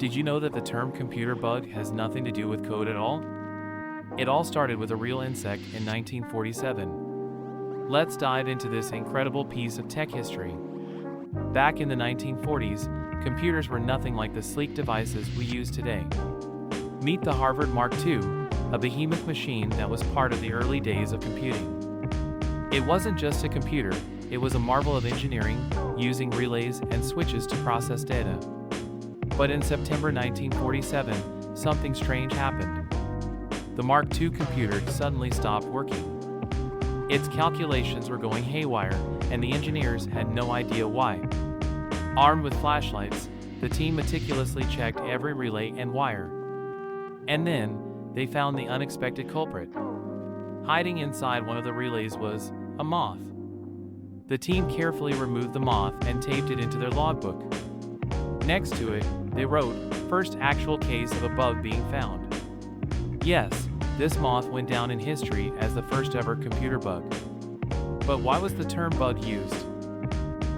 Did you know that the term computer bug has nothing to do with code at all? It all started with a real insect in 1947. Let's dive into this incredible piece of tech history. Back in the 1940s, computers were nothing like the sleek devices we use today. Meet the Harvard Mark II, a behemoth machine that was part of the early days of computing. It wasn't just a computer, it was a marvel of engineering, using relays and switches to process data. But in September 1947, something strange happened. The Mark II computer suddenly stopped working. Its calculations were going haywire, and the engineers had no idea why. Armed with flashlights, the team meticulously checked every relay and wire. And then, they found the unexpected culprit. Hiding inside one of the relays was a moth. The team carefully removed the moth and taped it into their logbook. Next to it, they wrote, "First actual case of a bug being found." Yes, this moth went down in history as the first ever computer bug. But why was the term bug used?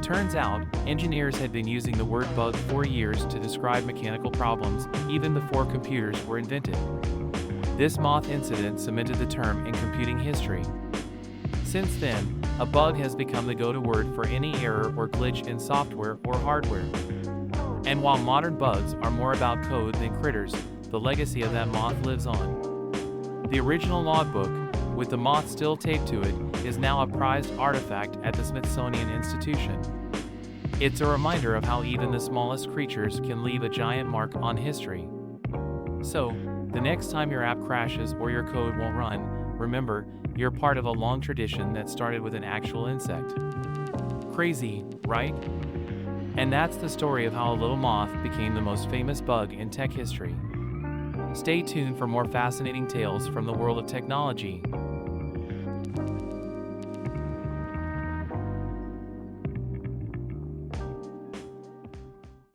Turns out, engineers had been using the word bug for years to describe mechanical problems, even before computers were invented. This moth incident cemented the term in computing history. Since then, a bug has become the go-to word for any error or glitch in software or hardware. And while modern bugs are more about code than critters, the legacy of that moth lives on. The original logbook, with the moth still taped to it, is now a prized artifact at the Smithsonian Institution. It's a reminder of how even the smallest creatures can leave a giant mark on history. So, the next time your app crashes or your code won't run, remember, you're part of a long tradition that started with an actual insect. Crazy, right? And that's the story of how a little moth became the most famous bug in tech history. Stay tuned for more fascinating tales from the world of technology.